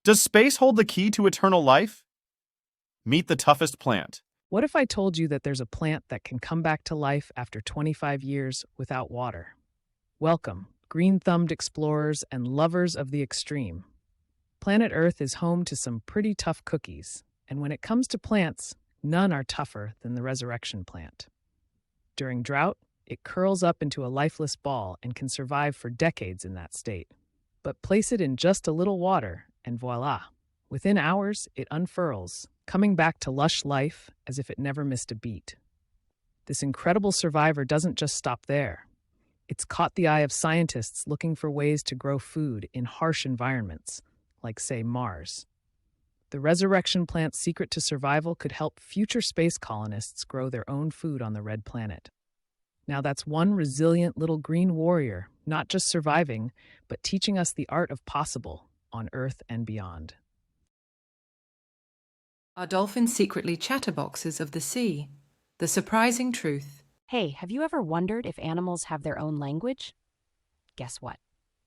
Does space hold the key to eternal life? Meet the toughest plant. What if I told you that there's a plant that can come back to life after 25 years without water? Welcome, green-thumbed explorers and lovers of the extreme. Planet Earth is home to some pretty tough cookies, and when it comes to plants, none are tougher than the resurrection plant. During drought, it curls up into a lifeless ball and can survive for decades in that state. But place it in just a little water, and voila! Within hours, it unfurls, coming back to lush life as if it never missed a beat. This incredible survivor doesn't just stop there. It's caught the eye of scientists looking for ways to grow food in harsh environments, like, say, Mars. The resurrection plant's secret to survival could help future space colonists grow their own food on the red planet. Now that's one resilient little green warrior, not just surviving, but teaching us the art of possible on Earth and beyond. Are dolphins secretly chatterboxes of the sea? The surprising truth. Hey, have you ever wondered if animals have their own language? Guess what?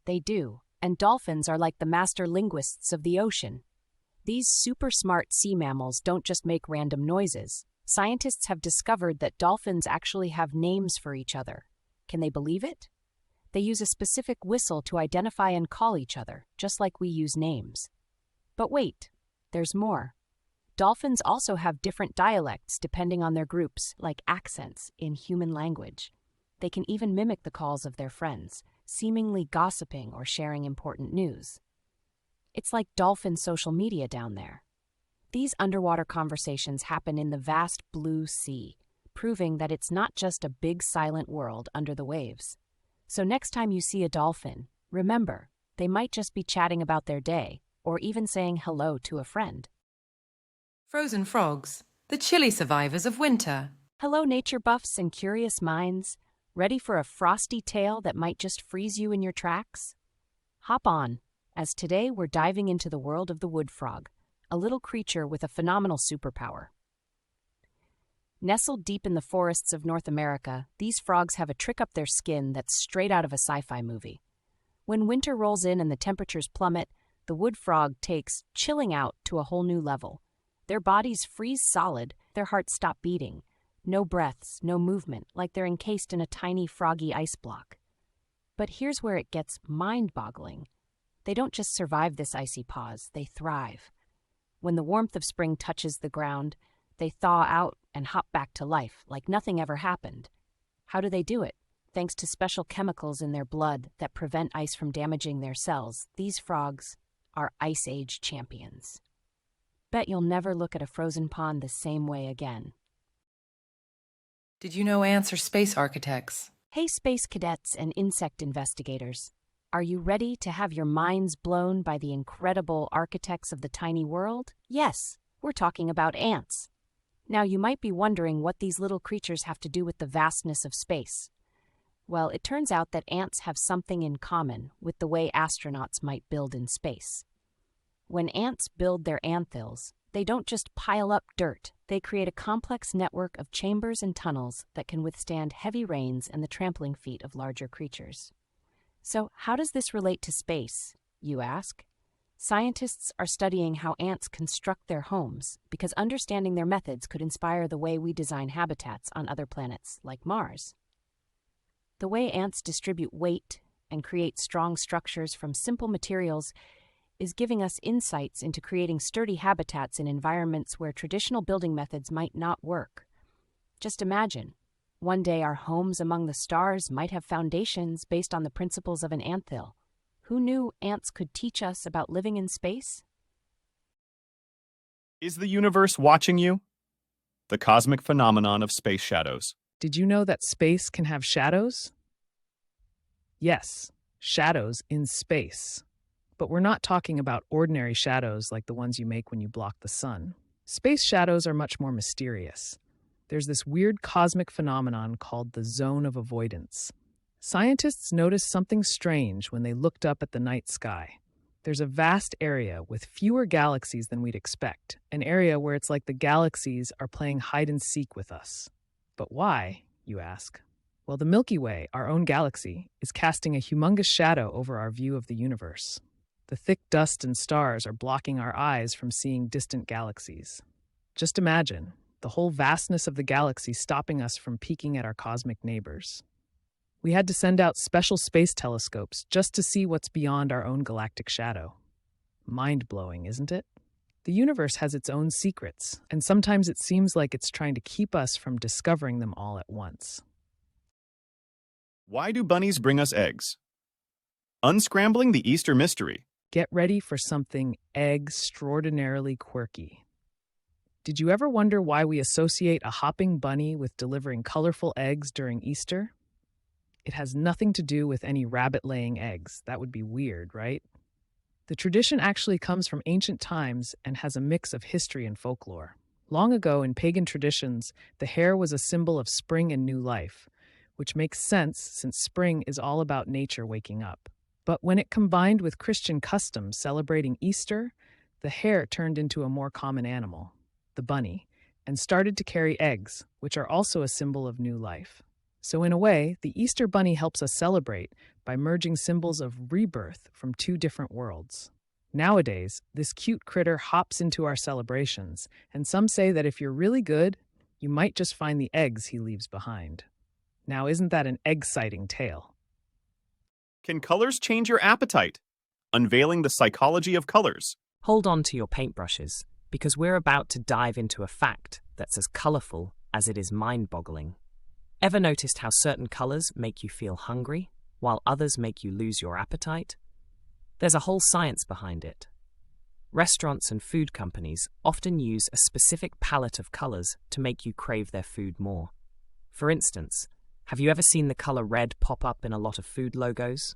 They do, and dolphins are like the master linguists of the ocean. These super smart sea mammals don't just make random noises. Scientists have discovered that dolphins actually have names for each other. Can they believe it? They use a specific whistle to identify and call each other, just like we use names. But wait, there's more. Dolphins also have different dialects depending on their groups, like accents in human language. They can even mimic the calls of their friends, seemingly gossiping or sharing important news. It's like dolphin social media down there. These underwater conversations happen in the vast blue sea, proving that it's not just a big silent world under the waves. So next time you see a dolphin, remember, they might just be chatting about their day, or even saying hello to a friend. Frozen frogs, the chilly survivors of winter. Hello, nature buffs and curious minds. Ready for a frosty tale that might just freeze you in your tracks? Hop on, as today we're diving into the world of the wood frog, a little creature with a phenomenal superpower. Nestled deep in the forests of North America, these frogs have a trick up their skin that's straight out of a sci-fi movie. When winter rolls in and the temperatures plummet, the wood frog takes chilling out to a whole new level. Their bodies freeze solid, their hearts stop beating. No breaths, no movement, like they're encased in a tiny froggy ice block. But here's where it gets mind-boggling. They don't just survive this icy pause, they thrive. When the warmth of spring touches the ground, they thaw out and hop back to life like nothing ever happened. How do they do it? Thanks to special chemicals in their blood that prevent ice from damaging their cells, these frogs are Ice Age champions. Bet you'll never look at a frozen pond the same way again. Did you know ants are space architects? Hey, space cadets and insect investigators. Are you ready to have your minds blown by the incredible architects of the tiny world? Yes, we're talking about ants. Now, you might be wondering what these little creatures have to do with the vastness of space. Well, it turns out that ants have something in common with the way astronauts might build in space. When ants build their anthills, they don't just pile up dirt. They create a complex network of chambers and tunnels that can withstand heavy rains and the trampling feet of larger creatures. So, how does this relate to space, you ask? Scientists are studying how ants construct their homes because understanding their methods could inspire the way we design habitats on other planets like Mars. The way ants distribute weight and create strong structures from simple materials is giving us insights into creating sturdy habitats in environments where traditional building methods might not work. Just imagine, one day our homes among the stars might have foundations based on the principles of an anthill. Who knew ants could teach us about living in space? Is the universe watching you? The cosmic phenomenon of space shadows. Did you know that space can have shadows? Yes, shadows in space. But we're not talking about ordinary shadows like the ones you make when you block the sun. Space shadows are much more mysterious. There's this weird cosmic phenomenon called the zone of avoidance. Scientists noticed something strange when they looked up at the night sky. There's a vast area with fewer galaxies than we'd expect, an area where it's like the galaxies are playing hide and seek with us. But why, you ask? Well, the Milky Way, our own galaxy, is casting a humongous shadow over our view of the universe. The thick dust and stars are blocking our eyes from seeing distant galaxies. Just imagine the whole vastness of the galaxy stopping us from peeking at our cosmic neighbors. We had to send out special space telescopes just to see what's beyond our own galactic shadow. Mind-blowing, isn't it? The universe has its own secrets, and sometimes it seems like it's trying to keep us from discovering them all at once. Why do bunnies bring us eggs? Unscrambling the Easter mystery. Get ready for something extraordinarily quirky. Did you ever wonder why we associate a hopping bunny with delivering colorful eggs during Easter? It has nothing to do with any rabbit laying eggs. That would be weird, right? The tradition actually comes from ancient times and has a mix of history and folklore. Long ago, in pagan traditions, the hare was a symbol of spring and new life, which makes sense since spring is all about nature waking up. But when it combined with Christian customs celebrating Easter, the hare turned into a more common animal, the bunny, and started to carry eggs, which are also a symbol of new life. So in a way, the Easter bunny helps us celebrate by merging symbols of rebirth from two different worlds. Nowadays, this cute critter hops into our celebrations, and some say that if you're really good, you might just find the eggs he leaves behind. Now, isn't that an exciting tale? Can colors change your appetite? Unveiling the psychology of colors. Hold on to your paintbrushes, because we're about to dive into a fact that's as colorful as it is mind-boggling. Ever noticed how certain colors make you feel hungry, while others make you lose your appetite? There's a whole science behind it. Restaurants and food companies often use a specific palette of colors to make you crave their food more. For instance, have you ever seen the color red pop up in a lot of food logos?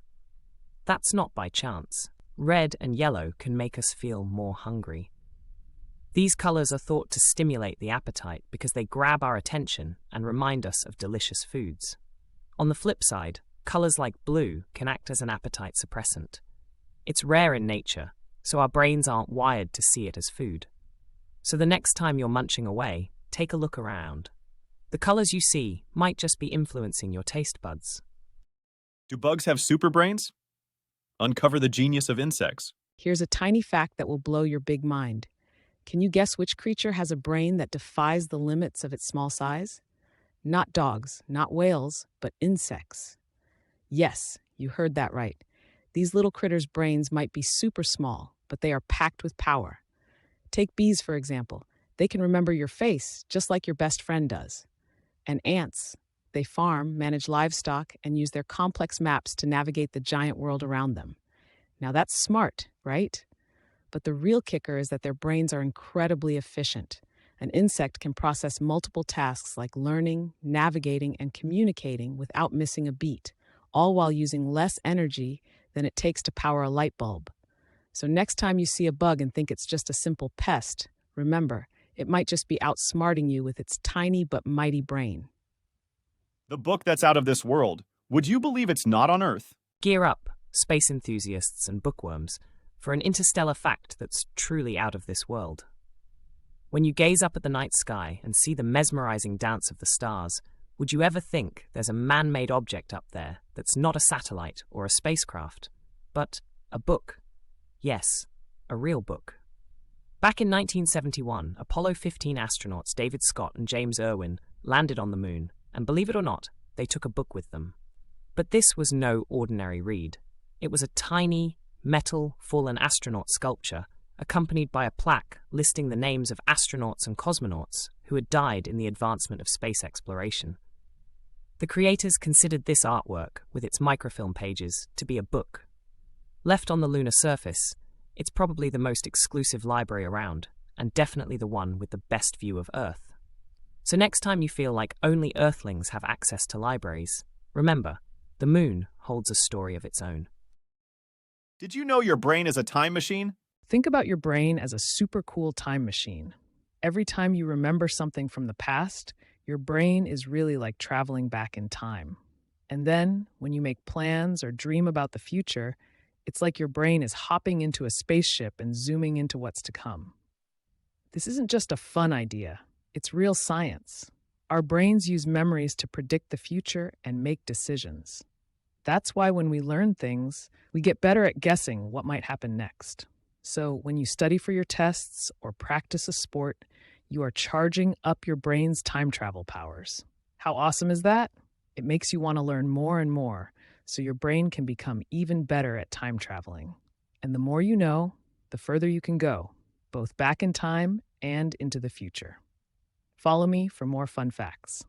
That's not by chance. Red and yellow can make us feel more hungry. These colors are thought to stimulate the appetite because they grab our attention and remind us of delicious foods. On the flip side, colors like blue can act as an appetite suppressant. It's rare in nature, so our brains aren't wired to see it as food. So the next time you're munching away, take a look around. The colors you see might just be influencing your taste buds. Do bugs have superbrains? Uncover the genius of insects. Here's a tiny fact that will blow your big mind. Can you guess which creature has a brain that defies the limits of its small size? Not dogs, not whales, but insects. Yes, you heard that right. These little critters' brains might be super small, but they are packed with power. Take bees, for example. They can remember your face, just like your best friend does. And ants, they farm, manage livestock, and use their complex maps to navigate the giant world around them. Now that's smart, right? But the real kicker is that their brains are incredibly efficient. An insect can process multiple tasks like learning, navigating, and communicating without missing a beat, all while using less energy than it takes to power a light bulb. So next time you see a bug and think it's just a simple pest, remember, it might just be outsmarting you with its tiny but mighty brain. The book that's out of this world. Would you believe it's not on Earth? Gear up, space enthusiasts and bookworms, for an interstellar fact that's truly out of this world. When you gaze up at the night sky and see the mesmerizing dance of the stars, would you ever think there's a man-made object up there that's not a satellite or a spacecraft, but a book? Yes, a real book. Back in 1971, Apollo 15 astronauts David Scott and James Irwin landed on the moon, and believe it or not, they took a book with them. But this was no ordinary read. It was a tiny, metal fallen astronaut sculpture accompanied by a plaque listing the names of astronauts and cosmonauts who had died in the advancement of space exploration. The creators considered this artwork, with its microfilm pages, to be a book. Left on the lunar surface, it's probably the most exclusive library around, and definitely the one with the best view of Earth. So next time you feel like only Earthlings have access to libraries, remember, the moon holds a story of its own. Did you know your brain is a time machine? Think about your brain as a super cool time machine. Every time you remember something from the past, your brain is really like traveling back in time. And then, when you make plans or dream about the future, it's like your brain is hopping into a spaceship and zooming into what's to come. This isn't just a fun idea. It's real science. Our brains use memories to predict the future and make decisions. That's why when we learn things, we get better at guessing what might happen next. So when you study for your tests or practice a sport, you are charging up your brain's time travel powers. How awesome is that? It makes you want to learn more and more, so your brain can become even better at time traveling. And the more you know, the further you can go, both back in time and into the future. Follow me for more fun facts.